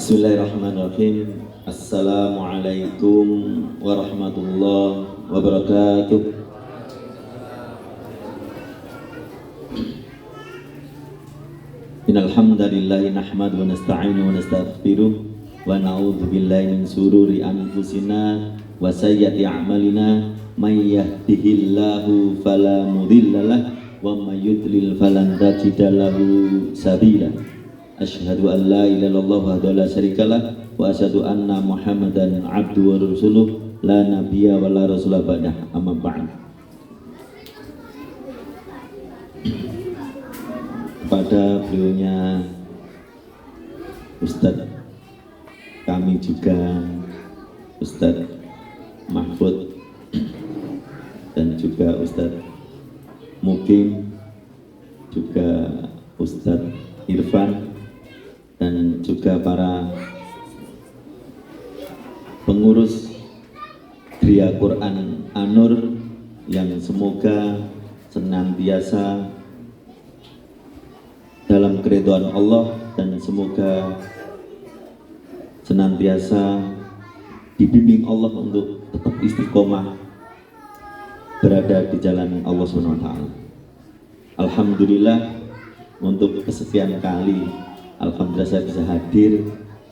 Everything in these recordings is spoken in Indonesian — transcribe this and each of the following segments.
Bismillahirrahmanirrahim. Assalamualaikum warahmatullahi wabarakatuh. Innal hamdalillah nahmaduhu wa nasta'inu wa nastaghfiruh wa na'udzu billahi min shururi anfusina wa sayyiati a'malina may yahdihillahu fala mudhillalah wa may yudlil falan tajida lahu sabila. Asyhadu an la ilaha illallah wahdahu la syarikalah wa asyhadu anna Muhammadan abduhu wa rasuluh la nabiyya wa la rasula ba'dah, amma ba'd. Kepada beliaunya Ustadz kami juga, Ustadz Mahfud dan juga Ustadz Mukim, juga Ustadz Irfan, dan juga para pengurus Gria Quran An-Nur yang semoga senantiasa dalam keridhaan Allah dan semoga senantiasa dibimbing Allah untuk tetap istiqomah berada di jalan Allah SWT. Alhamdulillah, untuk kesekian kali alhamdulillah saya bisa hadir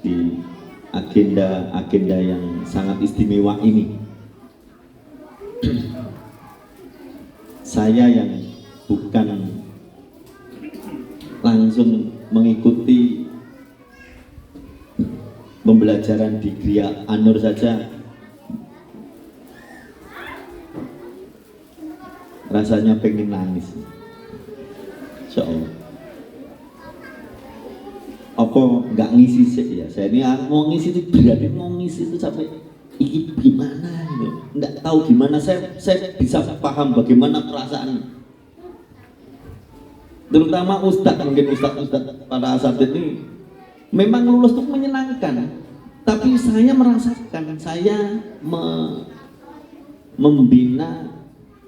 di agenda yang sangat istimewa ini. Saya yang bukan langsung mengikuti pembelajaran di Gria An-Nur saja rasanya pengen nangis. Insyaallah. Apa nggak ngisi sih ya? Saya ini mau ngisi itu berarti mau ngisi itu sampai ini gimana gitu. Nggak tahu gimana saya bisa paham bagaimana perasaan. Terutama Ustadz, mungkin Ustadz pada saat ini memang lulus itu menyenangkan, tapi saya merasakan saya membina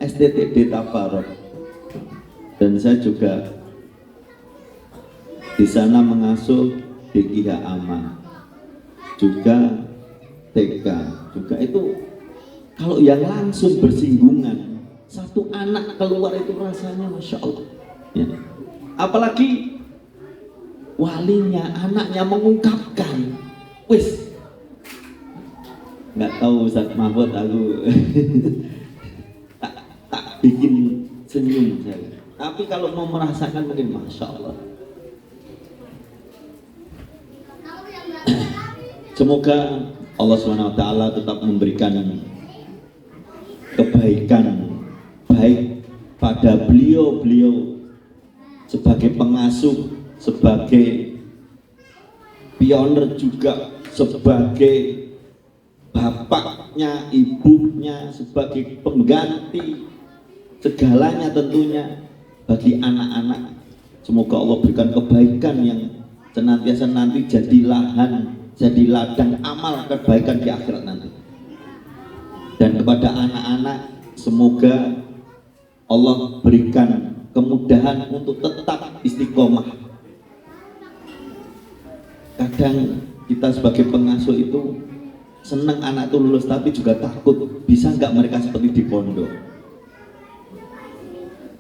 STTD Tabarok, dan saya juga di sana mengasuh DKH Ama, juga TK, juga itu kalau yang langsung bersinggungan satu anak keluar itu rasanya Masya Allah ya. Apalagi walinya, anaknya mengungkapkan, wis nggak tahu Ustaz Mahfud aku tak bikin senyum saya. Tapi kalau mau merasakan mungkin Masya Allah. Semoga Allah SWT tetap memberikan kebaikan baik pada beliau sebagai pengasuh, sebagai pioner juga, sebagai bapaknya, ibunya, sebagai pengganti segalanya tentunya bagi anak-anak. Semoga Allah berikan kebaikan yang senantiasa nanti jadi lahan, jadi ladang amal kebaikan di akhirat nanti. Dan kepada anak-anak semoga Allah berikan kemudahan untuk tetap istiqomah. Kadang kita sebagai pengasuh itu senang anak itu lulus, tapi juga takut bisa nggak mereka seperti di pondok.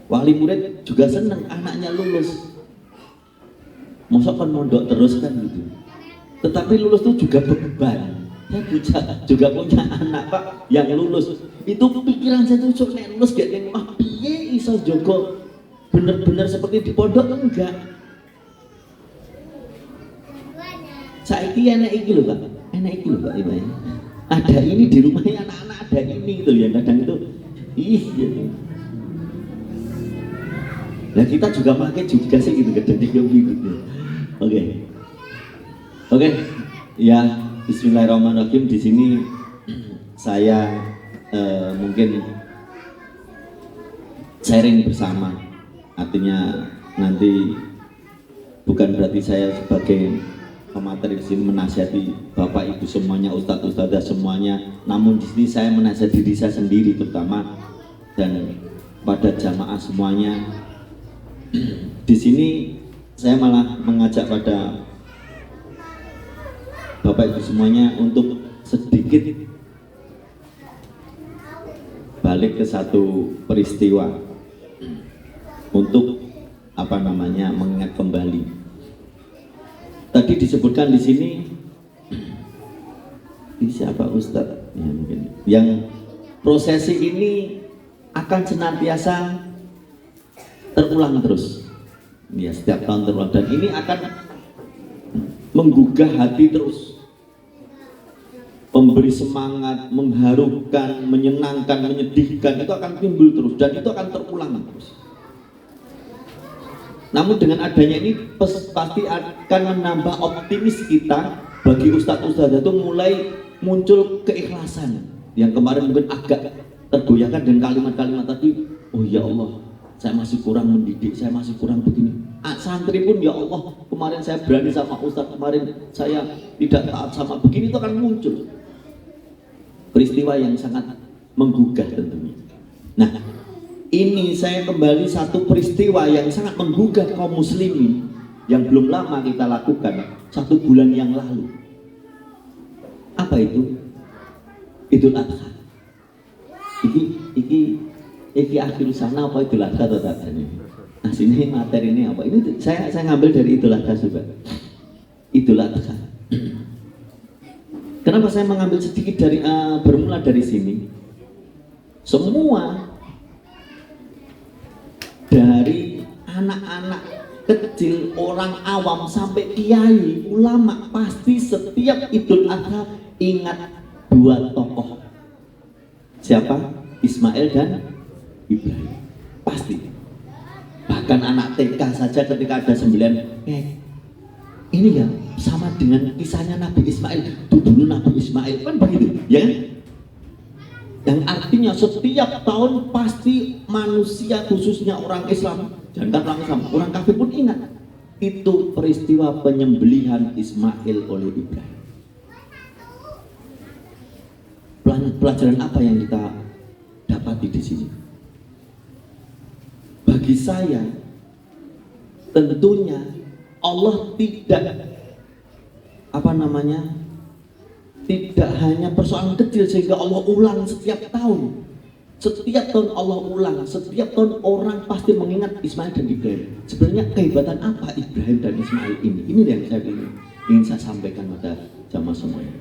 Wali murid juga senang anaknya lulus, masa kan mondok terus kan gitu. Tetapi lulus itu juga beban. Saya juga punya anak Pak yang lulus. Itu pikiran saya tuh sok nek lulus gak ning omah piye iso jogo bener-bener seperti di pondok enggak. Saiki enak iki lho Pak. Enak iki lho Pak Ibu. Ada ini di rumahnya anak-anak, ada ini gitu ya. Kadang itu gitu. Nah kita juga pakai juga sih gitu kadang gitu. Oke, ya Bismillahirrahmanirrahim. Di sini saya mungkin sharing bersama, artinya nanti bukan berarti saya sebagai pemateri di sini menasihati Bapak Ibu semuanya, Ustadz Ustadzah semuanya, namun di sini saya menasihati diri saya sendiri terutama dan pada jamaah semuanya. Di sini saya malah mengajak pada Bapak Ibu semuanya untuk sedikit balik ke satu peristiwa untuk mengingat kembali. Tadi disebutkan di sini siapa Ustadz ya, mungkin yang prosesi ini akan senantiasa terulang terus ya, setiap tahun terulang, dan ini akan menggugah hati terus, memberi semangat, mengharukan, menyenangkan, menyedihkan, itu akan timbul terus dan itu akan terulang terus. Namun dengan adanya ini pasti akan menambah optimis kita. Bagi ustadz-ustadz itu mulai muncul keikhlasan yang kemarin mungkin agak tergoyahkan dengan kalimat-kalimat tadi. Oh ya Allah, saya masih kurang mendidik, saya masih kurang begini. Santri pun ya Allah, kemarin saya berani sama ustadz, kemarin saya tidak taat sama begini. Itu akan muncul peristiwa yang sangat menggugah tentunya. Nah, ini saya kembali satu peristiwa yang sangat menggugah kaum muslimin yang belum lama kita lakukan, 1 bulan yang lalu. Apa itu? Idul Adha. Iki akhir sana apa Idul Adha atau tak ini? Nah, sini materi ini apa? Ini saya ngambil dari Idul Adha juga. Idul Adha. Kenapa saya mengambil sedikit dari bermula dari sini? Semua dari anak-anak kecil, orang awam sampai kiai, ulama, pasti setiap Idul Adha ingat 2 tokoh. Siapa? Ismail dan Ibrahim. Pasti. Bahkan anak TK saja ketika ada 9, ini ya sama dengan kisahnya Nabi Ismail. Dulu Nabi Ismail kan begitu, ya kan? Yang artinya setiap tahun pasti manusia, khususnya orang Islam, jangan orang Islam, orang kafir pun ingat itu peristiwa penyembelihan Ismail oleh Ibrahim. Pelajaran apa yang kita dapati di sini? Bagi saya, tentunya Allah tidak tidak hanya persoalan kecil sehingga Allah ulang setiap tahun. Setiap tahun Allah ulang, setiap tahun orang pasti mengingat Ismail dan Ibrahim. Sebenarnya kehebatan apa Ibrahim dan Ismail ini? Ini yang saya ingin saya sampaikan pada jamaah semuanya.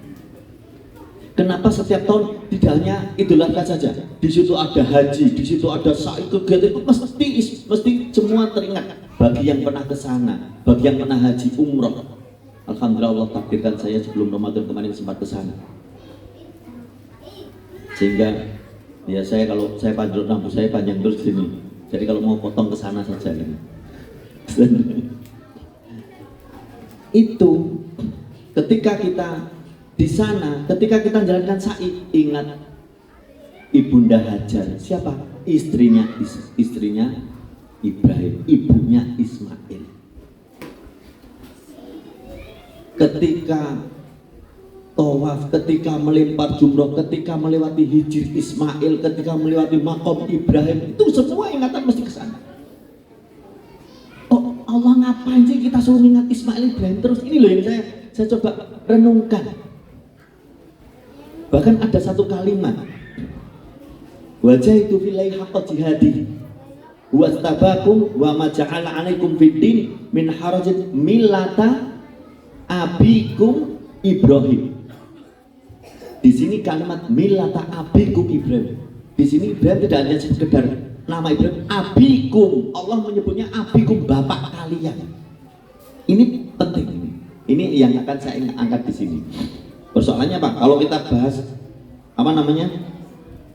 Kenapa setiap tahun tidak hanya Idul Adha saja? Di situ ada haji, di situ ada sa'i, kegiatan itu mesti semua teringat. Bagi yang pernah ke sana, bagi yang pernah haji umroh, alhamdulillah Allah takdirkan saya sebelum Ramadan kemarin sempat ke sana. Sehingga ya kalau saya panjang rambut saya panjang terus sini. Jadi kalau mau potong ke sana saja ini. Itu ketika kita di sana, ketika kita menjalankan sa'i, ingat Ibunda Hajar. Siapa? Istrinya Ibrahim, ibunya Ismail. Ketika tawaf, ketika melempar jumroh, ketika melewati hijir Ismail, ketika melewati makom Ibrahim, itu semua ingatan mesti ke sana. Oh Allah, ngapain sih kita suruh ingat Ismail Ibrahim terus? Ini loh yang saya coba renungkan. Bahkan ada satu kalimat, wajah itu fillahi haqqa jihadi wastabakum wa ma ja'ala 'alaikum fiddin min harajin millata abikum Ibrahim. Di sini kalimat millata abikum Ibrahim. Di sini Ibrahim tidak hanya sekedar nama Ibrahim, abikum. Allah menyebutnya abikum, bapak kalian. Ini penting ini. Ini yang akan saya angkat di sini. Persoalannya Pak, kalau kita bahas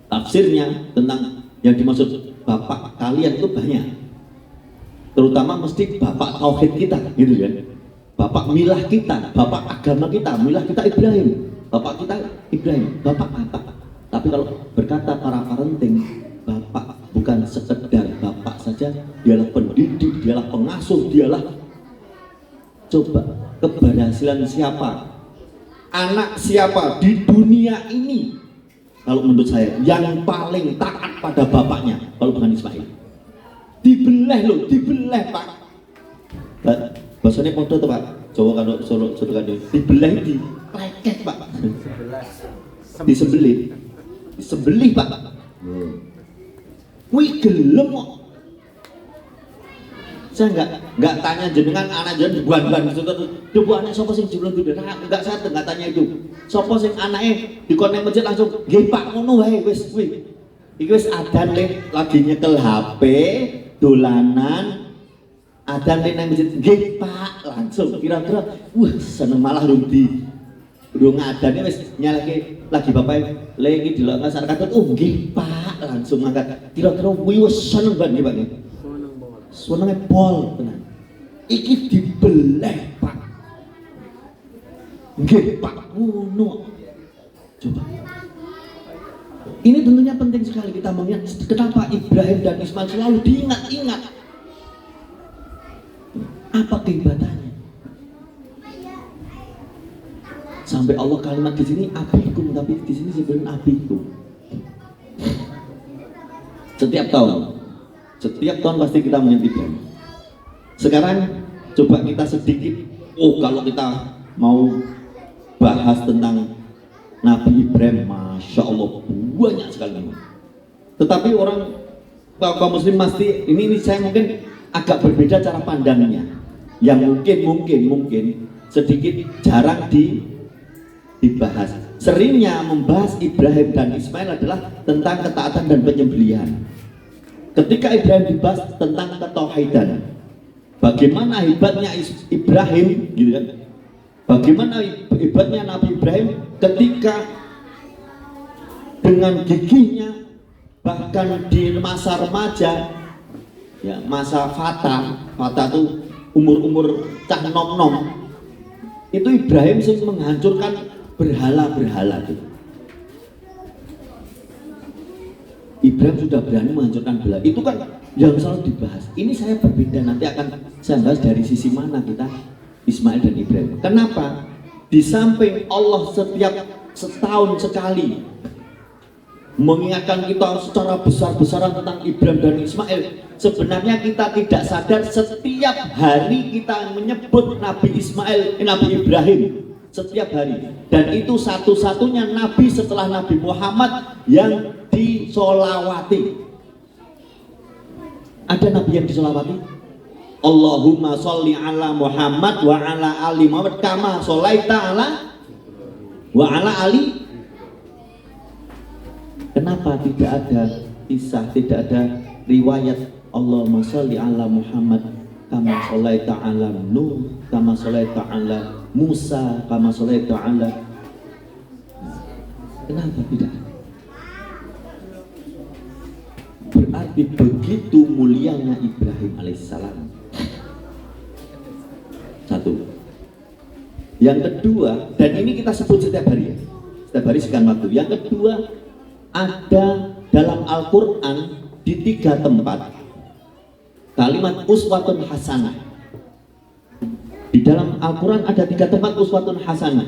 tafsirnya tentang yang dimaksud bapak kalian itu banyak. Terutama mesti bapak tauhid kita, gitu kan. Bapak milah kita, bapak agama kita, milah kita Ibrahim. Bapak kita Ibrahim, bapak apa? Tapi kalau berkata para parenting, bapak bukan sekedar bapak saja, dialah pendidik, dialah pengasuh, dialah coba keberhasilan siapa? Anak siapa di dunia ini? Kalau menurut saya yang paling taat pada bapaknya kalau bukan Ismail. Dibelah loh, dibelah Pak. Bahasanya podo tuh Pak. Jawa kan Solo kan dibelah di leket Pak. Disembelih Pak. Wih gelem kok. Saya enggak tanya jenengan anak jenengan dibuan-buan gitu. Coba anak sapa sing jebul gede. Enggak, saya enggak tanya itu. Sapa sing anake dikon nang masjid langsung, "Nggih Pak, ngono wae wis kuwi." Iki wis adan lagi nyekel HP, dolanan. Adan nang masjid, "Nggih Pak," langsung kira-kira wah seneng malah rundi. Durung adane wis nyalake lagi bapak lagi delok masyarakat, "Oh nggih Pak," langsung ngangkat. Kira-kira kuwi wis seneng banget nggih Pak nggih. Senenge pol tenan. Iki dibeleh Pak. Nggih Pak, ngono. Coba. Ini tentunya penting sekali kita mengingat kenapa Ibrahim dan Ismail selalu diingat-ingat. Apa keibadannya? Sampai Allah kalimat di sini abikum, tapi di sini sebenarnya abikum. Setiap tahun pasti kita mengingat Ibrahim. Sekarang coba kita sedikit, kalau kita mau bahas tentang Nabi Ibrahim, Masya Allah banyak sekali. Tetapi orang kaum muslim pasti ini saya mungkin agak berbeda cara pandangnya, yang mungkin sedikit jarang dibahas. Seringnya membahas Ibrahim dan Ismail adalah tentang ketaatan dan penyembelihan. Ketika Ibrahim dibahas tentang ketauhidan, bagaimana hebatnya Ibrahim, gitu kan? Bagaimana hebatnya Nabi Ibrahim ketika dengan gigihnya bahkan di masa remaja, ya masa fata itu umur cah nom-nom, itu Ibrahim sing menghancurkan berhala-berhala itu. Ibrahim sudah berani menghancurkan berhala. Itu kan yang selalu dibahas. Ini saya berbeda, nanti akan saya bahas dari sisi mana kita Ismail dan Ibrahim. Kenapa? Di samping Allah setiap setahun sekali mengingatkan kita secara besar-besaran tentang Ibrahim dan Ismail, sebenarnya kita tidak sadar setiap hari kita menyebut Nabi Ibrahim setiap hari, dan itu satu-satunya Nabi setelah Nabi Muhammad yang disolawati. Ada Nabi yang disolawati? Allahumma sholli ala Muhammad wa ala ali Muhammad kama sholaita ala wa ala ali. Kenapa tidak ada kisah, tidak ada riwayat Allahumma sholli ala Muhammad kama sholaita ala Nuh, kama sholaita ala Musa, kama sholaita ala. Kenapa tidak? Berarti begitu mulianya Ibrahim alaihissalam. Satu. Yang kedua, dan ini kita sebut setiap hari ya, setiap hari sekian waktu. Yang kedua, ada dalam Al-Quran di 3 tempat kalimat uswatun hasanah. Di dalam Al-Quran ada 3 tempat uswatun hasanah.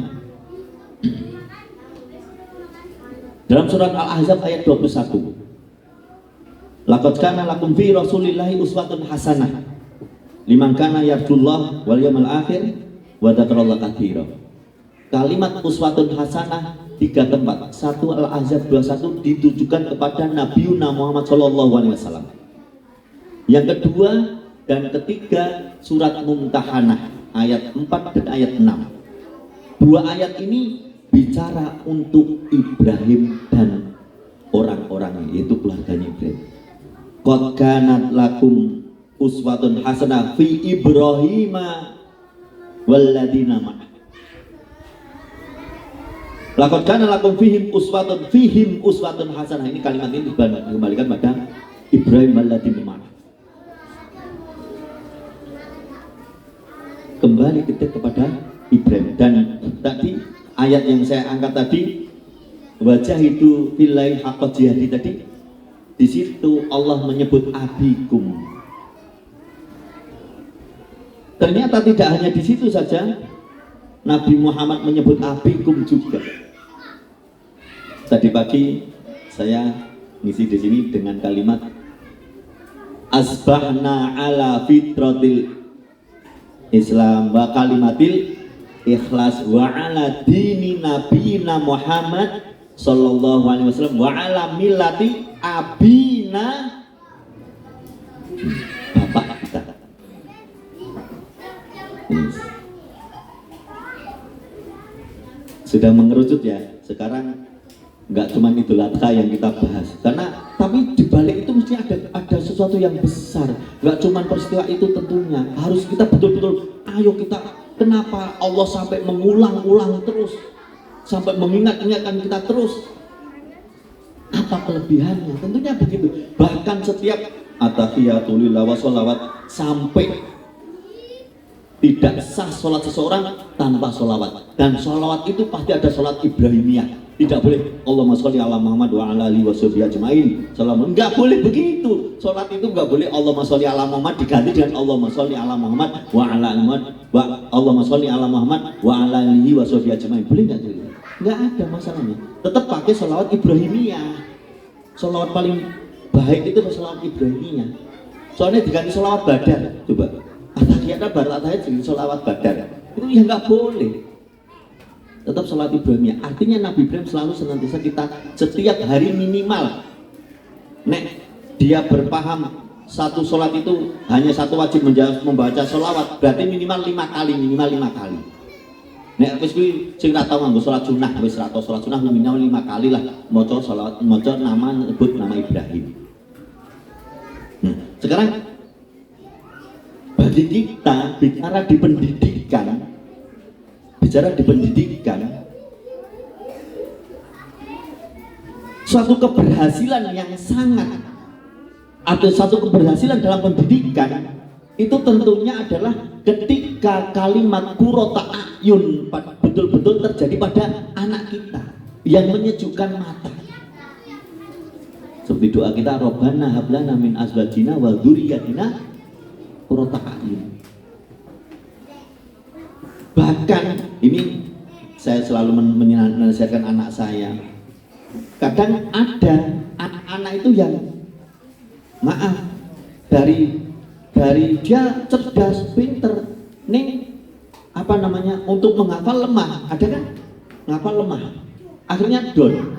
Dalam surat Al-Ahzab ayat 21, laqad kana lakum fi rasulillahi uswatun hasanah liman kana yarjullah wal yawmal akhir wa dzakarallaha katsira. Kalimat uswatun hasanah 3 tempat. 1 Al-Ahzab 21 ditujukan kepada Nabi Muhammad SAW. Yang kedua dan ketiga surat Mumtahanah ayat 4 dan ayat 6. 2 ayat ini bicara untuk Ibrahim dan orang-orangnya, yaitu keluarganya Ibrahim. Qad kanat lakum uswatun hasanah fi Ibrahima walladzina ma'ah. Laqad kana lakum fihim uswatun hasanah. Ini kalimat ini dikembalikan pada Ibrahim walladzina ma'ah. Kembali kita kepada Ibrahim. Dan tadi ayat yang saya angkat tadi, wajah itu fillahi haqqa jihadi tadi, di situ Allah menyebut abikum. Ternyata tidak hanya di situ saja, Nabi Muhammad menyebut abikum juga. Tadi pagi saya ngisi di sini dengan kalimat asbahna ala fitratil Islam wa kalimatil ikhlas wa ala dini nabiyina Muhammad sallallahu alaihi wasallam wa ala millati abina bapak kita. Sudah mengerucut ya. Sekarang nggak cuma Idul Adha yang kita bahas, karena tapi di balik itu mesti ada sesuatu yang besar. Nggak cuma peristiwa itu, tentunya harus kita betul-betul, ayo kita, kenapa Allah sampai mengulang-ulang terus, sampai mengingat-ingatkan kita terus, apa kelebihannya? Tentunya begitu. Bahkan setiap at-tahiyatul lillah wa sholawat, sampai tidak sah sholat seseorang tanpa sholawat, dan sholawat itu pasti ada sholat Ibrahimiyah. Tidak boleh Allahumma sholli ala Muhammad wa ala alihi washabihi ajmain. Enggak boleh begitu. Sholat itu enggak boleh Allahumma sholli ala Muhammad diganti dengan Allahumma sholli ala Muhammad wa ala Allahumma sholli ala Muhammad wa ala alihi washabihi ajmain. Boleh enggak? Enggak ada masalahnya. Tetap pakai sholawat Ibrahimiyah. Sholawat paling baik itu sholawat Ibrahimiyah. Soalnya diganti sholawat badar. Coba. At-tahiyat baru at-tahiyat jadi sholawat badar. Itu ya enggak boleh. Tetap sholat Ibrahimiyah. Artinya Nabi Ibrahim selalu senantiasa kita setiap hari minimal, nek dia berpaham satu sholat itu hanya satu wajib membaca sholawat, berarti minimal 5 kali. Nek wis kuwi sing ra tau nganggo sholat sunah, wis ra tau sholat sunah minimal 5 kali lah maca sholawat, maca nama, nyebut nama Ibrahim. Sekarang bagi kita bicara di pendidikan, suatu keberhasilan yang sangat, atau satu keberhasilan dalam pendidikan itu tentunya adalah ketika kalimat qurrata a'yun betul-betul terjadi pada anak kita yang menyejukkan mata. Seperti doa kita, Rabbana hablana min azwajina wa dzurriyyatina qurrata a'yun. Bahkan ini saya selalu menasihatkan anak saya. Kadang ada anak-anak itu yang maaf, dari dia cerdas, pinter, nih apa namanya, untuk menghafal lemah. Ada kan? Menghafal lemah. Akhirnya down.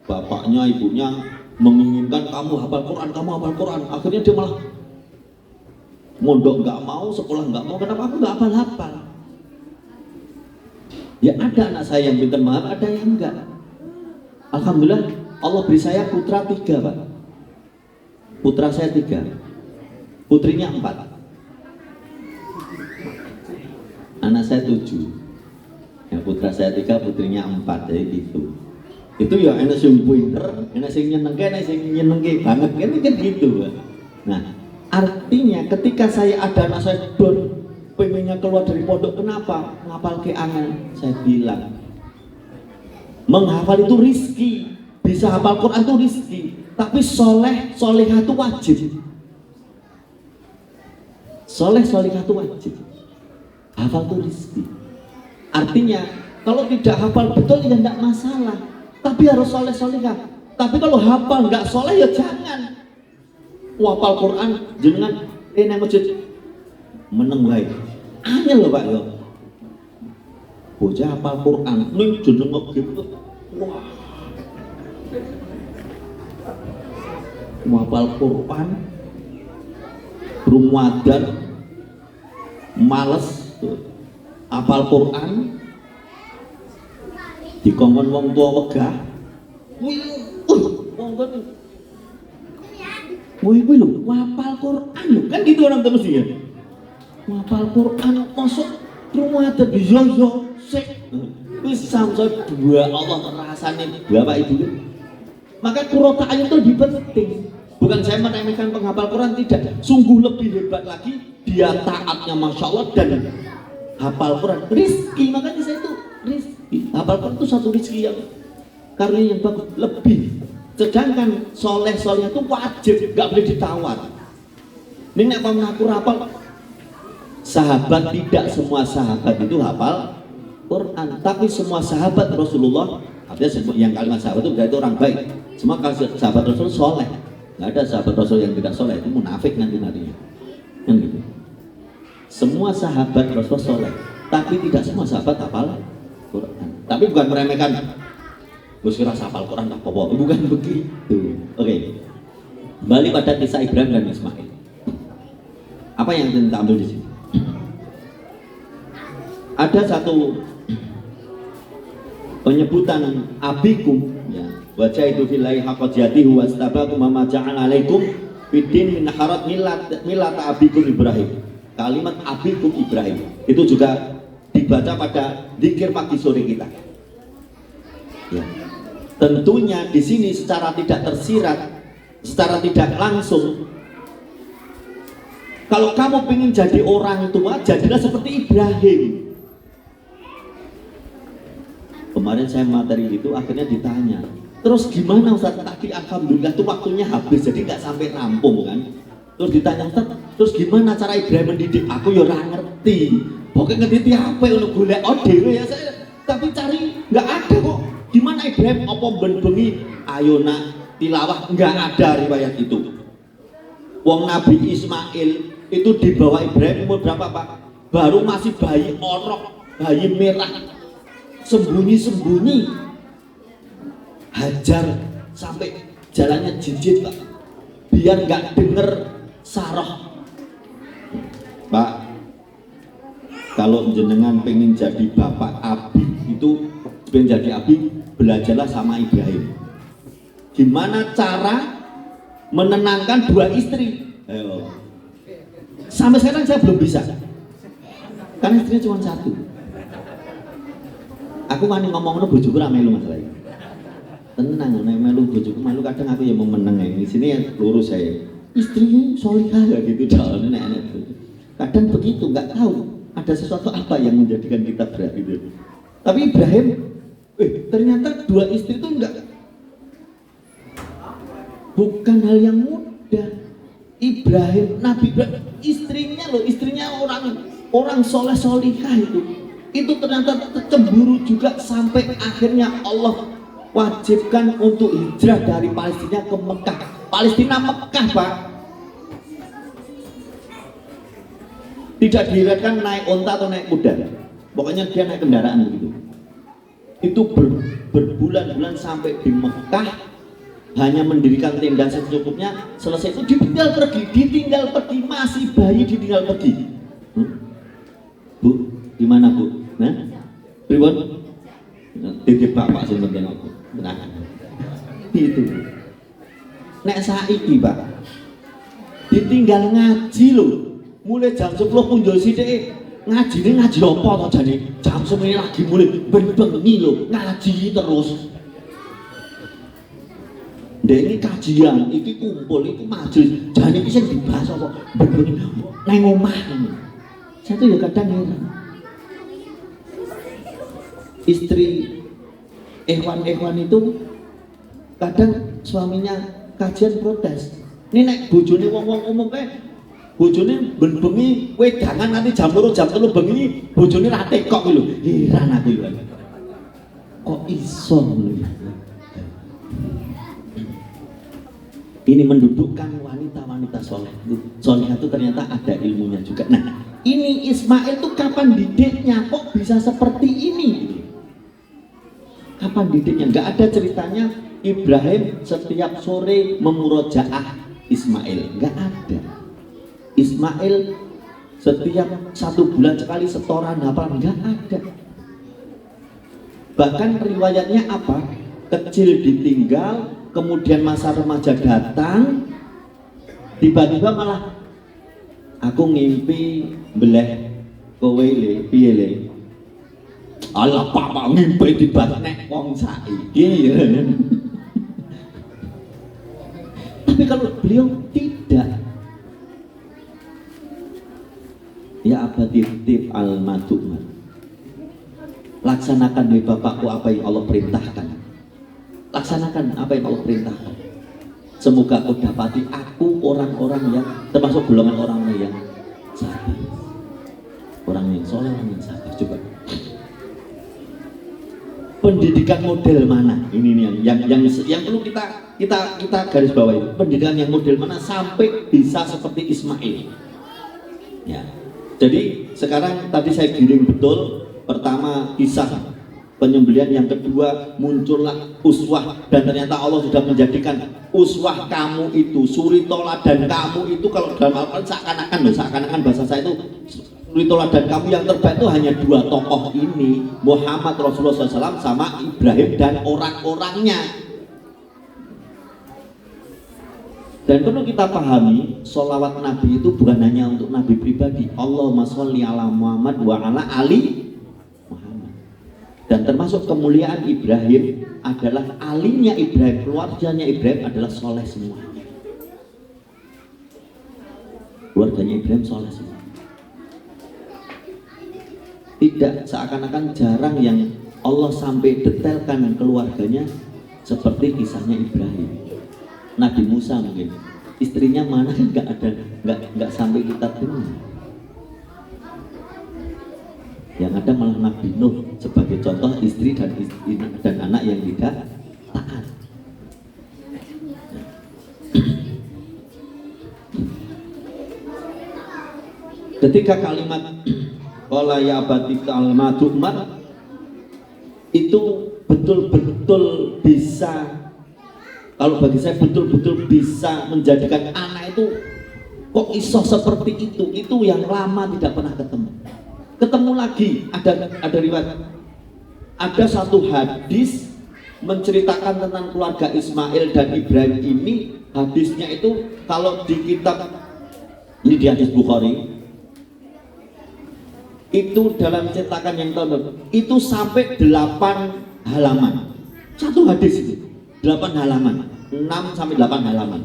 Bapaknya, ibunya menginginkan kamu hafal Quran. Akhirnya dia malah mondok nggak mau, sekolah nggak mau. Kenapa? Aku nggak hafal. Ya ada anak saya yang pintar banget, ada yang enggak. Alhamdulillah Allah beri saya putra 3, Pak. Putra saya 3, putrinya 4. Anak saya 7. Ya, putra saya 3, putrinya 4. Jadi gitu. Itu ya enak sing pinter, enak sing nyenengke banget kan gitu, Pak. Nah, artinya ketika saya ada anak saya down, pengennya keluar dari pondok, kenapa? Ngapal ke angan. Saya bilang, menghafal itu rizki, bisa hafal Quran itu rizki, tapi solehah itu wajib. Solehah itu wajib. Hafal itu rizki. Artinya kalau tidak hafal betul ya tidak masalah, tapi harus solehah. Tapi kalau hafal nggak soleh ya jangan. Hafal Quran jenengan nang masjid meneng wae. Angel lho Pak yo. Bocah hafal Quran ning jeneng gitu. Wah. Hafal Quran rumuadan males hafal Quran dikongkon wong tua wegah. Wong kuwi lho hafal Quran lho kan gitu orang terus ya. Hafal Quran masuk rumah ada yo sik wis sampai dua Allah rasane Bapak Ibu. Maka qurrata a'yun itu lebih penting. Bukan saya meremehkan penghafal Quran, tidak. Sungguh lebih hebat lagi dia taatnya Masya Allah dan hafal Quran rizki. Makanya saya itu rizki, hafal Quran itu satu rizki yang karunia yang bagus lebih. Sedangkan soleh itu wajib, nggak boleh ditawar. Ini nek aku hafal, sahabat tidak semua sahabat itu hafal Quran, tapi semua sahabat Rasulullah, artinya yang kalimat sahabat itu berarti orang baik. Semua sahabat Rasul soleh, nggak ada sahabat Rasul yang tidak soleh, itu munafik nantinya. Yang gitu. Semua sahabat Rasul soleh, Tapi tidak semua sahabat hafal Quran. Tapi bukan meremehkan Gus kira hafal Quran apa-apa, bukan begitu. Oke. Kembali pada kisah Ibrahim dan Ismail. Apa yang kita ambil di sini? Ada satu penyebutan abikum, ya. Wajah itu fillahi haqqa jihadihi wastabakum ma ja'ala alaikum fiddin min harat millat abikum Ibrahim. Kalimat abikum Ibrahim itu juga dibaca pada zikir pagi sore kita. Ya. Tentunya di sini secara tidak tersirat, secara tidak langsung, kalau kamu ingin jadi orang tua, jadilah seperti Ibrahim. Kemarin saya materi itu akhirnya ditanya, terus gimana Ustaz? Tadi alhamdulillah tuh waktunya habis, jadi nggak sampai rampung kan. Terus ditanya, Ustaz, terus gimana cara Ibrahim mendidik? Aku ya ora ngerti. Pokoknya ngerti apa untuk golek dewe ya saya, tapi cari nggak ada kok. Gimana Ibrahim apa bengi ayo nak tilawah, nggak ada riwayat itu. Wong Nabi Ismail itu dibawa Ibrahim umur berapa Pak? Baru masih bayi orok, bayi merah, sembunyi-sembunyi. Hajar sampai jalannya jijit Pak, biar nggak denger Sarah. Pak, kalau jenengan pengen jadi bapak abi itu, pengen jadi abi, belajarlah sama Ibrahim. Gimana cara menenangkan dua istri? Ayo. Sampai sekarang saya belum bisa, karena istrinya cuma satu. Aku kan ngomong bojoku ra melu masalah ini. Tenang, nek melu bojoku melu kadang aku ya mau meneng ya. Di sini ya lurus saya. Istrinya solihah ya gitu jalan enak. Kadang begitu, nggak tahu ada sesuatu apa yang menjadikan kita berat gitu. Tapi Ibrahim, ternyata dua istri itu bukan hal yang mudah. Ibrahim, Nabi Ibrahim, istrinya orang soleh solihah itu ternyata cemburu juga sampai akhirnya Allah wajibkan untuk hijrah dari Palestina ke Mekah. Palestina Mekah Pak, tidak diriwayatkan naik onta atau naik kuda, pokoknya dia naik kendaraan begitu. Itu berbulan-bulan sampai di Mekah, hanya mendirikan tenda secukupnya. Selesai itu ditinggal pergi, masih bayi ditinggal pergi. Bu, gimana Bu? Nah, pribon, titip bapak sih penting aku. Nah, itu. Nek saiki Pak, ditinggal ngaji loh. Mulai jam 10 punjul sithik ngaji apa to jane? Jam 9 lagi mulai bengi lho, ngaji terus. Ndek ini kajian, iki kumpul, iki majelis. Jane iki sing dibahas apa? Bengi nang omah. Saya tuh ya kadang heran. Istri Ikhwan itu kadang suaminya kajian protes. Ini nek bojone wong-wong umum kae, bojone bengi wedangan nanti jam 2 jam 3 bengi bojone ra tekok lho. Heran aku ya. Kok iso lho. Ini mendudukkan wanita-wanita soleh. Soleh itu ternyata ada ilmunya juga. Nah, ini Ismail tuh kapan didiknya? Kok bisa seperti ini? Kapan didiknya? Nggak ada ceritanya Ibrahim setiap sore memurojaah Ismail. Nggak ada. Ismail setiap 1 bulan sekali setoran hafalan. Nggak ada. Bahkan riwayatnya apa? Kecil ditinggal, kemudian masa remaja datang, tiba-tiba malah aku ngimpi beleh kowe le piye le. Alah papa ngimpi dibalik nek wong saiki ya. Tapi kalau beliau tidak, ya abatif al-madhumah, laksanakan di bapakku apa yang Allah perintahkan. Laksanakan apa yang Allah perintahkan. Semoga kau dapati aku orang-orang yang termasuk golongan orang yang sabar, orang yang soleh, orang yang sabar. Coba pendidikan model mana? Ini yang perlu kita garis bawahi. Pendidikan yang model mana sampai bisa seperti Ismail? Ya, Jadi sekarang tadi saya giring betul, pertama kisah penyembelihan, yang kedua muncullah uswah, dan ternyata Allah sudah menjadikan uswah kamu itu, suri toladan kamu itu, kalau dalam Al-Quran seakan-akan bahasa saya itu suri toladan kamu yang terbaik itu hanya dua tokoh ini, Muhammad Rasulullah SAW sama Ibrahim dan orang-orangnya. Dan perlu kita pahami, sholawat Nabi itu bukan hanya untuk Nabi pribadi. Allahumma sholli ala Muhammad wa ala ali Muhammad. Dan termasuk kemuliaan Ibrahim adalah alinya Ibrahim, keluarganya Ibrahim adalah soleh semuanya. Keluarganya Ibrahim soleh semua. Tidak, seakan-akan jarang yang Allah sampai detailkan keluarganya seperti kisahnya Ibrahim. Nabi Musa mungkin istrinya mana nggak ada, nggak sampai kita dengar. Yang ada malah Nabi Nuh sebagai contoh istri dan anak yang tidak taat. Ketika kalimat qala ya abati kalimat umar itu betul-betul bisa, kalau bagi saya betul-betul bisa menjadikan anak itu kok iso seperti itu yang lama tidak pernah ketemu lagi. Ada riwayat, ada satu hadis menceritakan tentang keluarga Ismail dan Ibrahim ini. Hadisnya itu kalau di kitab ini, di hadis Bukhari itu dalam cetakan yang tahun itu sampai 8 halaman satu hadis itu. 8 halaman, 6 sampai 8 halaman.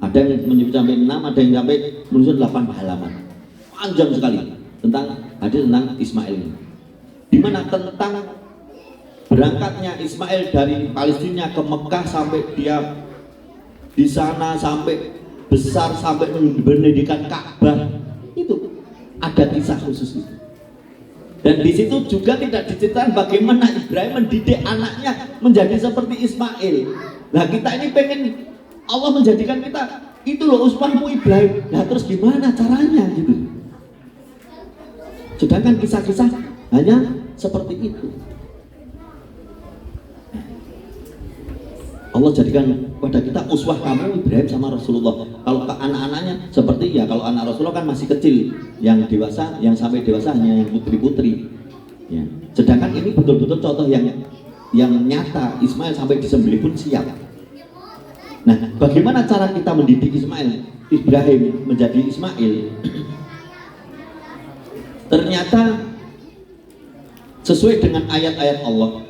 Ada yang menyebut sampai 6, ada yang sampai menulis 8 halaman. Panjang sekali tentang hadis tentang Ismail ini. Di mana tentang berangkatnya Ismail dari Palestina ke Mekah sampai dia di sana sampai besar, sampai mendirikan Ka'bah. Itu ada kisah khusus itu. Dan di situ juga tidak diceritakan bagaimana Ibrahim mendidik anaknya menjadi seperti Ismail. Nah kita ini pengen Allah menjadikan kita itu loh uswahmu Ibrahim. Nah terus gimana caranya gitu? Sedangkan kisah-kisah hanya seperti itu. Allah jadikan pada kita uswah kamu Ibrahim sama Rasulullah. Kalau ke anak-anaknya seperti ya, kalau anak Rasulullah kan masih kecil, yang dewasa, yang sampai dewasa hanya yang putri-putri. Ya. Sedangkan ini betul-betul contoh yang nyata, Ismail sampai disembelih pun siap. Nah, bagaimana cara kita mendidik Ibrahim menjadi Ismail? Ternyata sesuai dengan ayat-ayat Allah.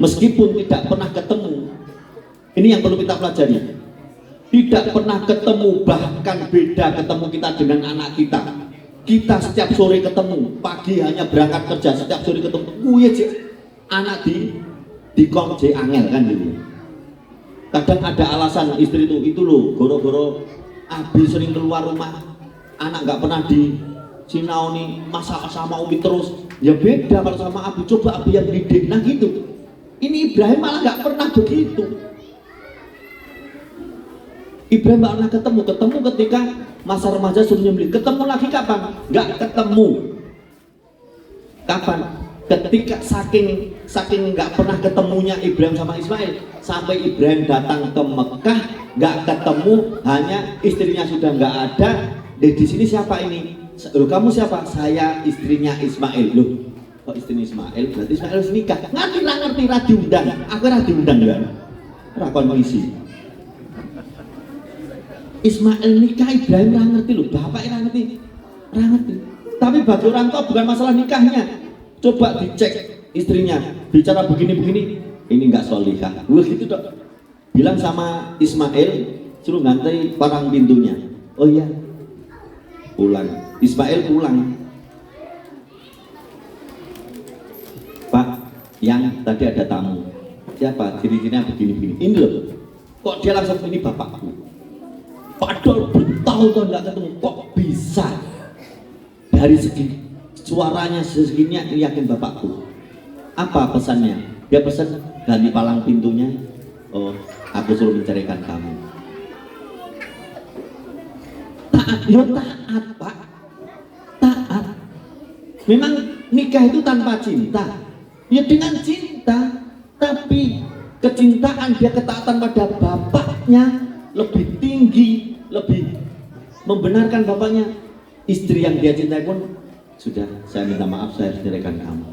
Meskipun tidak pernah ketemu, ini yang perlu kita pelajari. Tidak pernah ketemu, bahkan beda ketemu kita dengan anak kita. Kita setiap sore ketemu, pagi hanya berangkat kerja, setiap sore ketemu. Kuye anak di konje angel kan gitu. Kadang ada alasan istri itu loh, goro-goro Abi sering keluar rumah, anak nggak pernah di sinaoni, masa sama Umi terus. Ya beda kalau sama Abi, coba Abi yang didik, nah gitu. Ini Ibrahim malah nggak pernah begitu. Ibrahim nggak pernah ketemu ketika masa remaja suruh nyembelih. Ketemu lagi kapan? Nggak ketemu. Kapan? Ketika saking nggak pernah ketemunya Ibrahim sama Ismail, sampai Ibrahim datang ke Mekah nggak ketemu, hanya istrinya sudah nggak ada. Di sini siapa ini? Loh, kamu siapa? Saya istrinya Ismail. Loh, kok istrinya Ismail? Berarti Ismail harus nikah. Ngerti diundang. Aku diundang ya. Rakon isi. Ismail nikah, Ibrahim ngerti loh. Bapak ngerti. Tapi bagi orang tua bukan masalah nikahnya. Coba dicek istrinya, bicara begini-begini, ini nggak solihah. Wah gitu dok. Bilang sama Ismail, suruh ngantai palang pintunya. Oh iya, pulang. Ismail pulang. Pak, yang tadi ada tamu. Siapa? Ciri-cirinya begini-begini. Ini loh. Kok dia langsung ini bapakku? Padahal bertahun-tahun nggak ketemu. Kok bisa? Dari segi suaranya segininya yakin bapakku. Apa pesannya? Dia pesan ganti palang pintunya. Oh, aku suruh menceraikan kamu. Taat, ya taat Pak. Memang nikah itu tanpa cinta, ya dengan cinta, tapi kecintaan dia ketaatan pada bapaknya lebih tinggi, lebih membenarkan bapaknya. Istri yang dia cintai pun sudah, saya minta maaf, saya harus ceraikan kamu,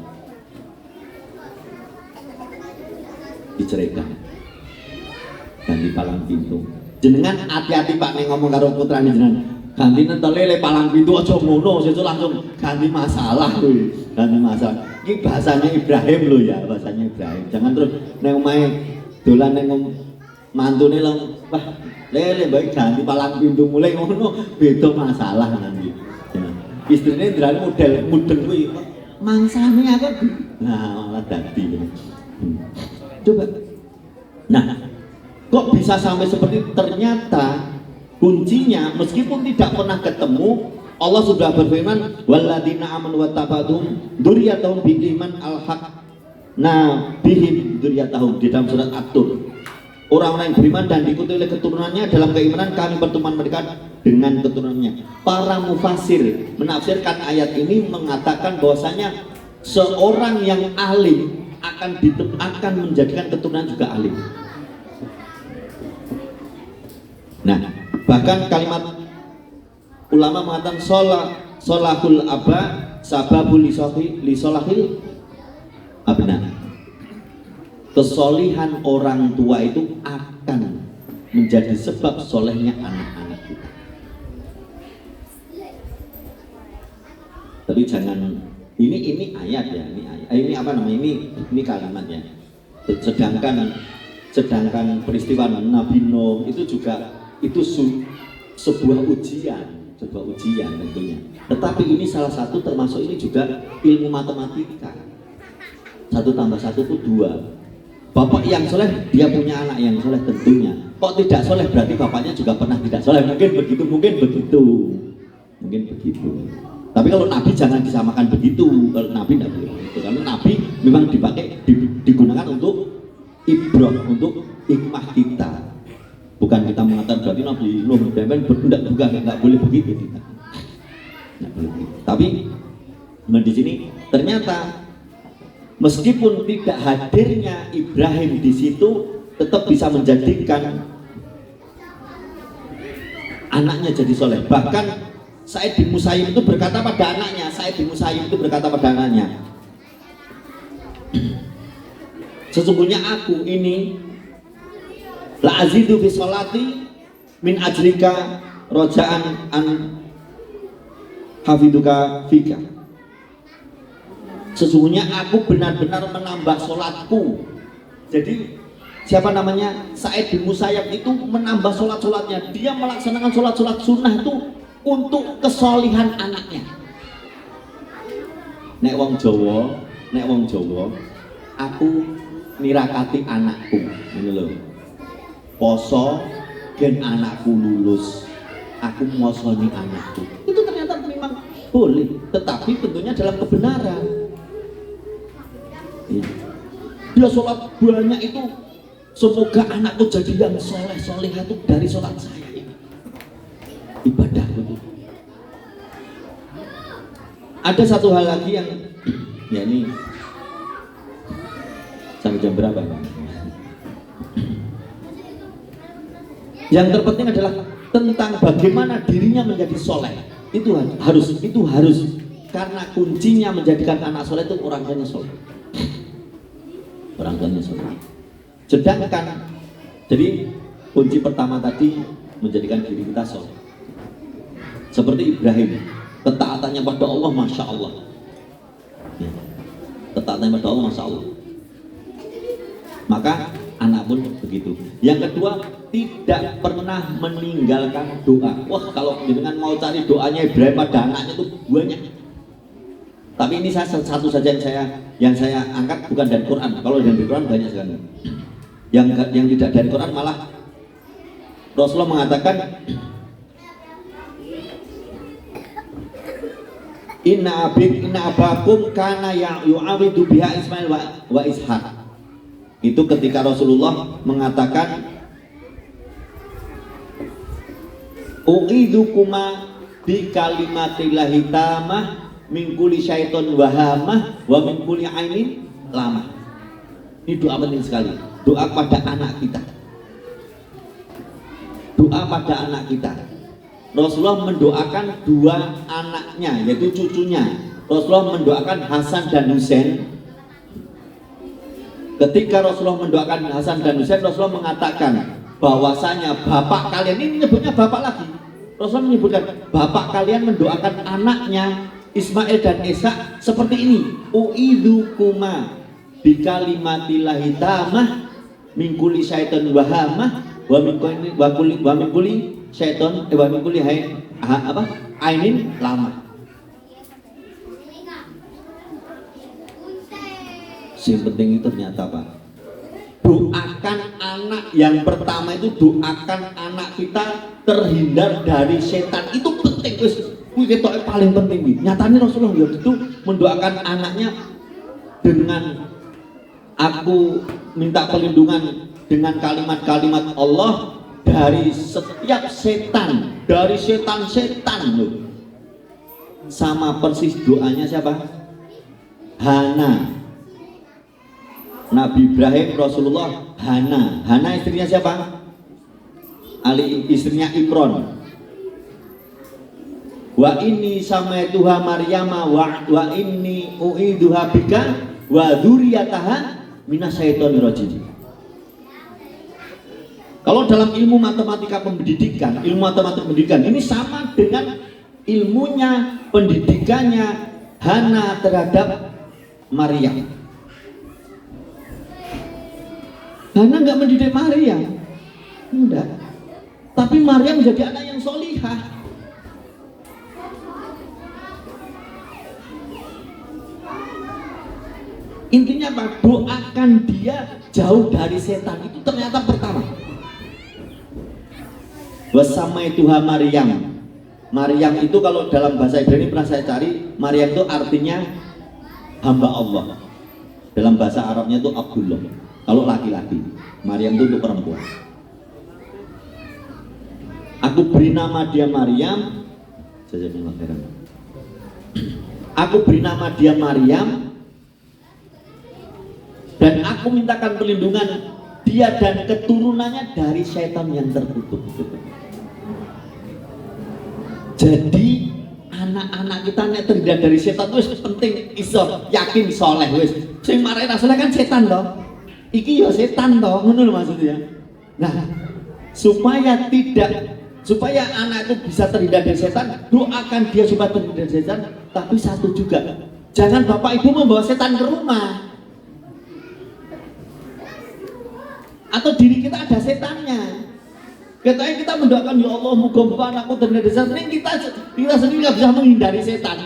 diceraikan, ganti palang pintu. Jenengan hati-hati Pak nih ngomong karo putra nih jenengan, ganti lele palang pintu aja ngono, itu langsung ganti masalah loh, ganti masalah. Ini bahasanya Ibrahim loh ya, bahasanya Ibrahim. Jangan terus neng omahe dolan neng mantune lang, wah lele baik ganti palang pintu mulai ngono, beda masalah nanti. Ya. Istrinya ndelani model mudeng kuwi, mangsane aku. Nah, malah dadi. Coba. Nah, kok bisa sampai seperti itu? Ternyata kuncinya meskipun tidak pernah ketemu, Allah sudah berfirman walladzina amanu wattaba'tuhum dzurriyyatahum biiman alhaqna bihim dzurriyyatahum di dalam surat At-Tur. Orang-orang yang beriman dan diikuti oleh keturunannya dalam keimanan kami pertemuan mereka dengan keturunannya. Para mufasir menafsirkan ayat ini mengatakan bahwasanya seorang yang alim akan menjadikan keturunan juga alim. Nah, bahkan kalimat ulama mengatakan solahul aba sababul lisolahil abna. Kesolihan orang tua itu akan menjadi sebab solehnya anak-anak kita. Tapi jangan ini ayat ya, ini apa namanya, ini kalimatnya. Sedangkan peristiwa Nabi Nuh itu juga itu sebuah ujian tentunya. Tetapi ini salah satu, termasuk ini juga ilmu matematika. 1 + 1 itu 2. Bapak yang soleh, dia punya anak yang soleh tentunya. Kok tidak soleh berarti bapaknya juga pernah tidak soleh. Mungkin begitu. Tapi kalau Nabi jangan disamakan begitu. Kalau Nabi tidak boleh begitu. Karena Nabi memang digunakan untuk ibrah, untuk hikmah kita. Bukan kita mengatakan berarti Nabi Nuh enggak boleh begitu kita. Enggak boleh begitu. Tapi di sini ternyata meskipun tidak hadirnya Ibrahim di situ, tetap bisa menjadikan anaknya jadi soleh. Bahkan Sa'id bin Musayyib itu berkata pada anaknya, sesungguhnya aku ini la azidu fi sholati min ajlika roja'an an hafiduka fika. Sesungguhnya aku benar-benar menambah sholatku. Jadi siapa namanya Sa'id bin Musayyib itu menambah sholatnya. Dia melaksanakan sholat sunnah itu untuk kesolihan anaknya. Nek wong Jawa, aku nirakati anakku, ini loh. Poso gen anakku lulus, aku mosoni anakku. Itu ternyata memang boleh, tetapi tentunya dalam kebenaran. Dia sholat banyak itu, semoga anakku jadi yang soleh itu dari sholat saya ini. Ibadah itu. Ada satu hal lagi yang ya ini sampai jam berapa ya? Yang terpenting adalah tentang bagaimana dirinya menjadi soleh. Itu harus karena kuncinya menjadikan anak soleh itu orang tuanya soleh. Sedangkan jadi kunci pertama tadi menjadikan diri kita soleh. Seperti Ibrahim, ketaatannya pada Allah, masya Allah. Ya. Ketaatannya pada Allah, masya Allah. Maka anak pun begitu. Yang kedua, tidak pernah meninggalkan doa. Wah, kalau dengan mau cari doanya Ibrahim pada anaknya itu banyak. Tapi ini satu saja yang saya angkat bukan dari Quran. Kalau dari Quran banyak sekali. Yang tidak dari Quran malah Rasulullah mengatakan Inna abakum kana yu'awidu biha Ismail wa Ishaq. Itu ketika Rasulullah mengatakan u'idukuma bi kalimatillahi tamah min kulli syaiton wahamah wa min kulli ainin lamah. Ini doa penting sekali. Doa pada anak kita. Doa pada anak kita. Rasulullah mendoakan dua anaknya, yaitu cucunya. Rasulullah mendoakan Hasan dan Husain. Ketika Rasulullah mendoakan Hasan dan Husain, Rasulullah mengatakan bahwasanya bapak kalian, ini menyebutnya bapak lagi. Rasulullah menyebutkan bapak kalian mendoakan anaknya Ismail dan Ishak seperti ini. U'idzukuma bi kalimatillahi tamah min kulli syaiton wahamah wa min kulli syaiton wa min kulli ainin lamah. Yang penting itu ternyata Pak, doakan anak yang pertama itu, doakan anak kita terhindar dari setan. Itu penting, itu paling penting. Nyatanya Rasulullah itu mendoakan anaknya dengan aku minta perlindungan dengan kalimat-kalimat Allah dari setiap setan, dari setan-setan loh. Sama persis doanya siapa? Hana. Nabi Ibrahim, Rasulullah, Hana. Hana istrinya siapa? Ali, istrinya Imron. Wa inni samaituha Maryama wa inni u'iduha bika wa dzurriyyataha minasyaitonir rajim. Kalau dalam ilmu matematika pendidikan, ini sama dengan ilmunya, pendidikannya Hana terhadap Maryam. Hana nggak mendidik Maryam, enggak. Tapi Maryam menjadi anak yang solihah. Intinya apa? Doakan dia jauh dari setan. Itu ternyata pertama. Wasamaituha Maryam. Maryam itu kalau dalam bahasa Ibrani pernah saya cari, Maryam itu artinya hamba Allah. Dalam bahasa Arabnya itu Abdullah. Kalau laki-laki, Maryam itu untuk perempuan. Aku beri nama dia Maryam. Aku beri nama dia Maryam, dan aku mintakan perlindungan dia dan keturunannya dari syaitan yang terkutuk. Jadi anak-anak kita nek terhindar dari setan itu penting, iso yakin soleh wis. Sing marahin asale kan setan toh. Iki ya setan toh, ngono lho maksudnya. Nah, supaya anak itu bisa terhindar dari setan, doakan dia supaya terhindar dari setan. Tapi satu juga, jangan bapak ibu membawa setan ke rumah. Atau diri kita ada setannya. Kita mendoakan ya Allah muga-muga anakku terhindar dari setan. Kita sendiri nggak bisa menghindari setan.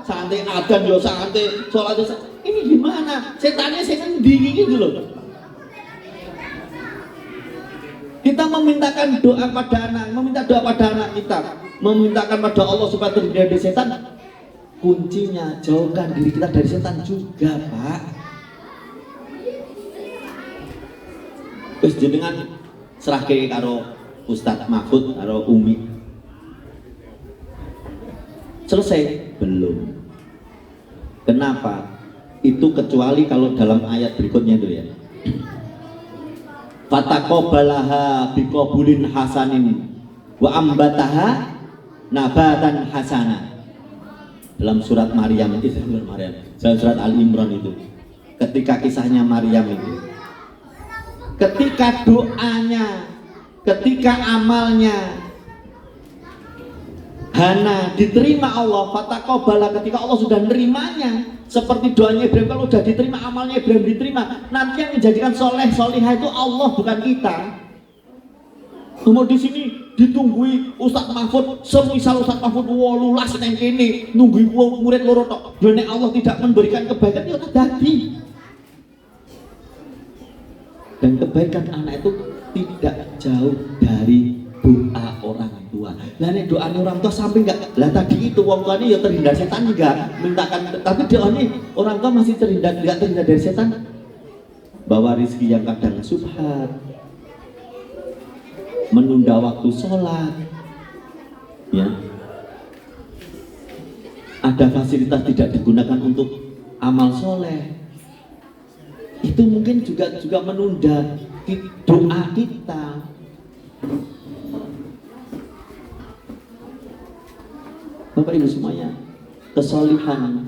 Santai adan ya santai, sholat ya santai. Ini gimana? Setannya saya sendiri gitu loh. Kita memintakan doa pada anak, meminta doa pada anak kita, memintakan pada Allah supaya terhindar dari setan. Kuncinya jauhkan diri kita dari setan juga, Pak. Terus jenengan serahke karo Ustadz Mahfud karo Umi. Selesai? Belum. Kenapa? Itu kecuali kalau dalam ayat berikutnya itu ya. Fataqabbalaha biqabulin hasanin wa ambataha nabatan hasana. Dalam surat Maryam itu, dalam surat Al-Imran itu, ketika kisahnya Maryam itu, ketika doanya, ketika amalnya Hana diterima Allah, fataqabbala, ketika Allah sudah nerimanya, seperti doanya Ibrahim, kalau sudah diterima, amalnya Ibrahim diterima, nanti yang menjadikan soleh solihah itu Allah, bukan kita. Kemudian di sini ditungguin Ustadz Mahfud, semisal Ustadz Mahfud wolulas neng kene nungguin murid loro tok. Dene Allah tidak memberikan kebaikan, ya tadi. Dan kebaikan anak itu tidak jauh dari doa orang tua. Lah nek doane orang tua sampai enggak, lah tadi itu wong tuane ya terhindar setan enggak, mintakan, tapi doane orang tua masih terhindar, enggak terhindar dari setan. Bawa rezeki yang kadang subhat, menunda waktu sholat, ya. ada fasilitas tidak digunakan untuk amal soleh, itu mungkin juga menunda doa kita. Bapak Ibu semuanya, kesolihan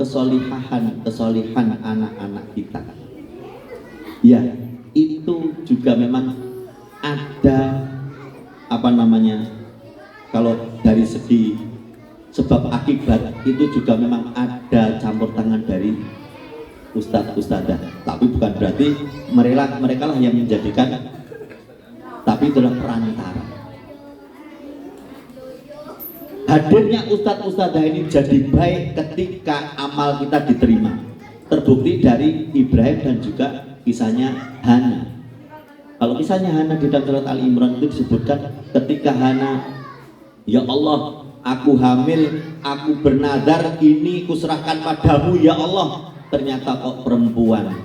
anak-anak kita, ya itu juga memang ada kalau dari segi sebab akibat itu juga memang ada campur tangan dari ustadz-ustadzah, tapi bukan berarti mereka lah yang menjadikan, tapi itulah perantara. Hadirnya ustadz-ustadzah ini jadi baik ketika amal kita diterima. Terbukti dari Ibrahim dan juga kisahnya Hana. Kalau kisahnya Hana di dalam surat Ali Imran itu disebutkan ketika Hana, ya Allah, aku hamil, aku bernadar, ini kuserahkan padamu ya Allah. Ternyata kok perempuan.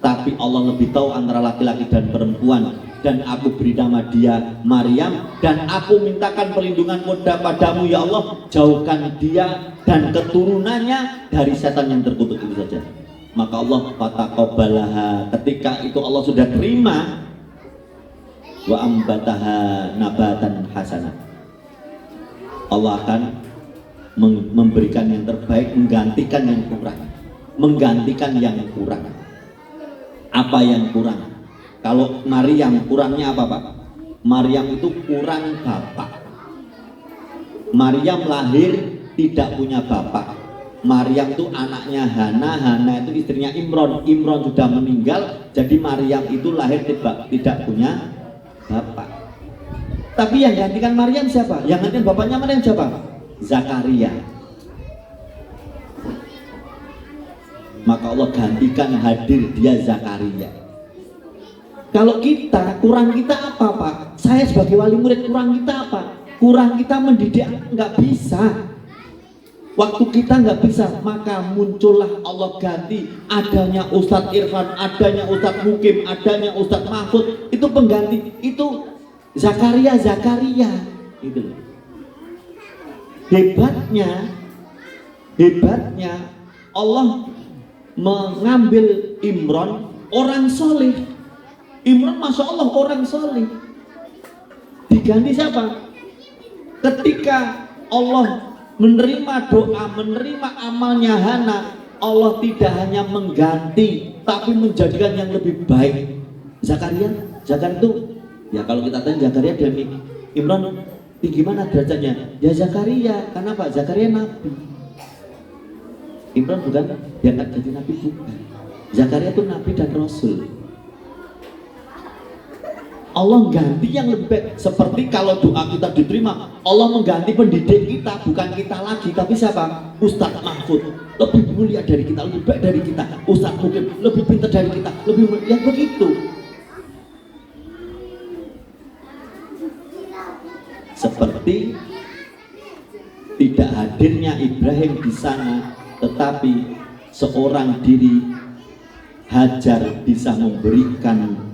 Tapi Allah lebih tahu antara laki-laki dan perempuan. Dan aku beri nama dia Maryam, dan aku mintakan perlindungan padamu ya Allah, jauhkan dia dan keturunannya dari setan yang terkutuk itu saja. Maka Allah fataqabbalaha, ketika itu Allah sudah terima, wa ambataha nabatan hasanah, Allah akan memberikan yang terbaik, menggantikan yang kurang. Apa yang kurang? Kalau Maryam kurangnya apa Pak? Maryam itu kurang bapak. Maryam lahir tidak punya bapak. Maryam itu anaknya Hana, Hana itu istrinya Imron. Imron sudah meninggal, jadi Maryam itu lahir tidak punya bapak. Tapi yang gantikan Maryam siapa? Yang gantikan bapaknya Maryam siapa? Zakaria. Maka Allah gantikan hadir dia Zakaria. Kalau kita, kurang kita apa Pak? Saya sebagai wali murid, kurang kita apa? Kurang kita mendidik nggak bisa. Waktu kita nggak bisa, maka muncullah Allah ganti. Adanya Ustadz Irfan, adanya Ustadz Mukim, adanya Ustadz Mahfud, itu pengganti. Itu Zakaria. Itu hebatnya Allah mengambil Imron, orang soleh. Imran Masya Allah orang soleh, diganti siapa? Ketika Allah menerima doa, menerima amalnya Hana, Allah tidak hanya mengganti tapi menjadikan yang lebih baik. Zakaria itu, ya kalau kita tanya Zakaria dan Imran tinggi mana derajatnya? Ya Zakaria, karena Pak Zakaria nabi. Imran bukan diangkat jadi nabi, bukan. Zakaria itu nabi dan rasul. Allah ganti yang lebih baik. Seperti kalau doa kita diterima, Allah mengganti pendidik kita, bukan kita lagi, tapi siapa? Ustadz Mahfud, lebih mulia dari kita, lebih baik dari kita. Ustadz Mukim, lebih pintar dari kita, lebih mulia, begitu. Seperti tidak hadirnya Ibrahim di sana, tetapi seorang diri Hajar bisa memberikan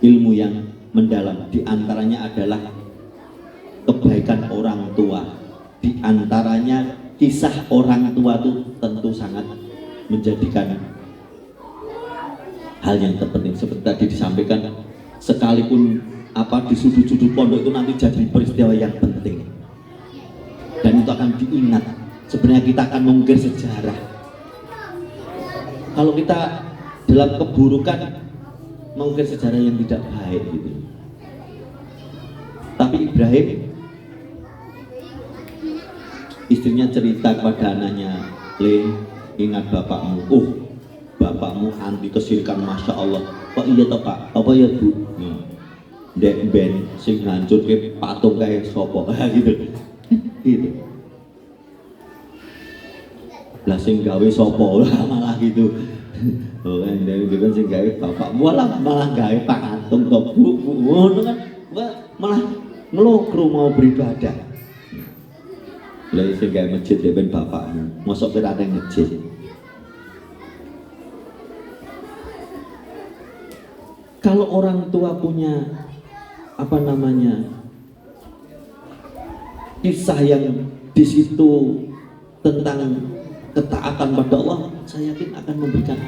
ilmu yang mendalam. Di antaranya adalah kebaikan orang tua. Di antaranya kisah orang tua itu tentu sangat menjadikan hal yang terpenting. Seperti tadi disampaikan, sekalipun di sudut-sudut pondok itu nanti jadi peristiwa yang penting, dan itu akan diingat. Sebenarnya kita akan mengukir sejarah. Kalau kita dalam keburukan, mengukir sejarah yang tidak baik gitu. Tapi Ibrahim, istrinya cerita kepada anaknya, Le, ingat bapakmu. Bapakmu anti kesyirikan, Masya Allah. Pak iya toh Pak, apa ya Bu? Dek ben sing hancur ke patung kayak sopo gitu. Gitu. Lah sing gawe sopo malah gitu. Oh kan dari kan sing gawe bapak malah gawe patung to Bu ngono kan malah ngelokro mau beribadah. Lah sing gawe masjid ben bapakmu mosok ora ada masjid. Kalau orang tua punya kisah yang di situ tentang ketaatan pada Allah, saya yakin akan memberikan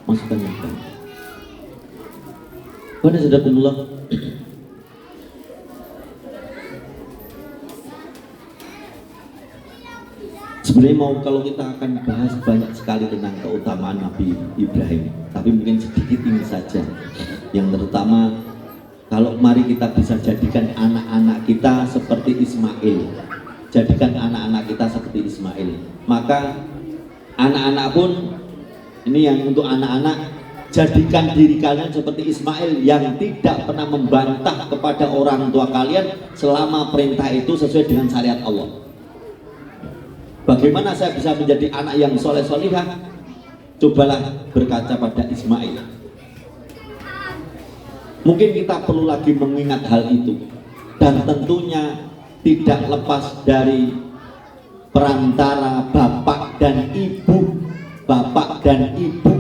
masukan yang baik. Pada sadaqullah, sebenarnya kalau kita akan bahas banyak sekali tentang keutamaan Nabi Ibrahim, tapi mungkin sedikit ini saja. Yang terutama, kalau mari kita bisa jadikan anak-anak kita seperti Ismail, jadikan anak-anak kita seperti Ismail, maka anak-anak pun, ini yang untuk anak-anak, jadikan diri kalian seperti Ismail yang tidak pernah membantah kepada orang tua kalian selama perintah itu sesuai dengan syariat Allah. Bagaimana saya bisa menjadi anak yang soleh solihah? Cobalah berkaca pada Ismail. Mungkin kita perlu lagi mengingat hal itu, dan tentunya tidak lepas dari perantara bapak dan ibu. Bapak dan ibu,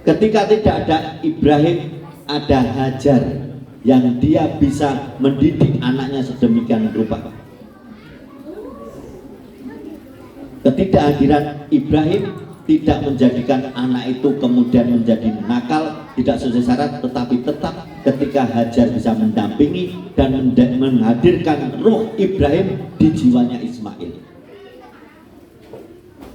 ketika tidak ada Ibrahim, ada Hajar yang dia bisa mendidik anaknya sedemikian rupa. Ketidakhadiran Ibrahim tidak menjadikan anak itu kemudian menjadi nakal, tidak sesuai syarat, tetapi tetap ketika Hajar bisa mendampingi dan menghadirkan roh Ibrahim di jiwanya Ismail.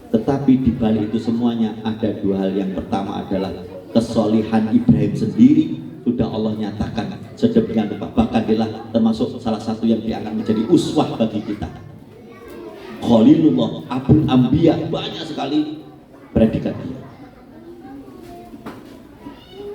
Tetapi di balik itu semuanya ada dua hal. Yang pertama adalah kesolihan Ibrahim sendiri sudah Allah nyatakan sedemikian rupa, bahkan dia termasuk salah satu yang diangkat menjadi uswah bagi kita. Khalilullah, Abul Anbiya, banyak sekali predikat dia.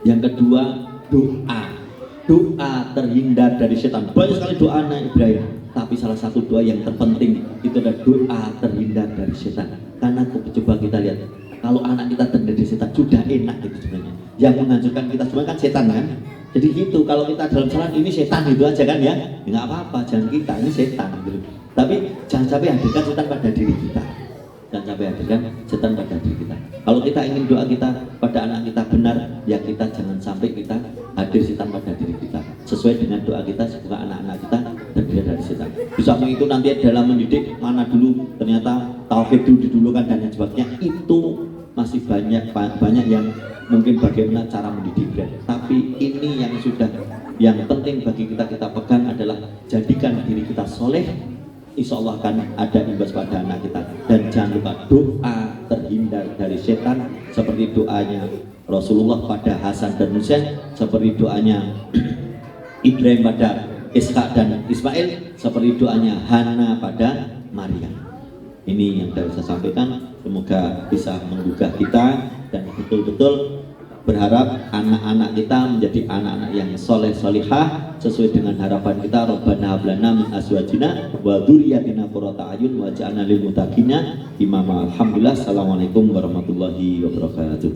Yang kedua, doa terhindar dari setan. Banyak sekali doa anak Ibrahim, tapi salah satu doa yang terpenting itu adalah doa terhindar dari setan. Karena coba kita lihat, kalau anak kita terhindar dari setan sudah enak gitu sebenarnya. Yang menghancurkan kita semua kan setan kan. Jadi gitu, kalau kita dalam salah ini setan itu aja kan ya, nggak apa-apa, jangan kita, ini setan gitu. Tapi jangan sampai hadirkan setan pada diri kita. Jangan sampai hadirkan setan pada diri kita. Kalau kita ingin doa kita pada anak kita benar, ya kita jangan sampai kita hadir setan pada diri kita. Sesuai dengan doa kita, semoga anak-anak kita terhindar dari setan. Bisa itu nanti dalam mendidik, mana dulu ternyata tauhid dulu didulukan dan lain sebagainya, itu masih banyak yang mungkin bagaimana cara mendidik. Tapi ini yang sudah, yang penting bagi kita pegang adalah jadikan diri kita soleh. Insya Allah akan ada imbas pada anak kita. Dan jangan lupa doa terhindar dari setan, seperti doanya Rasulullah pada Hasan dan Husain, seperti doanya Ibrahim pada Ishak dan Ismail, seperti doanya Hana pada Maryam. Ini yang dapat saya sampaikan, semoga bisa menggugah kita dan betul-betul berharap anak-anak kita menjadi anak-anak yang soleh solihah sesuai dengan harapan kita. Rabbana hab lana min azwajina wa dzurriyyatina qurrata a'yun waj'alna lil muttaqina imama. Alhamdulillah. Assalamualaikum warahmatullahi wabarakatuh.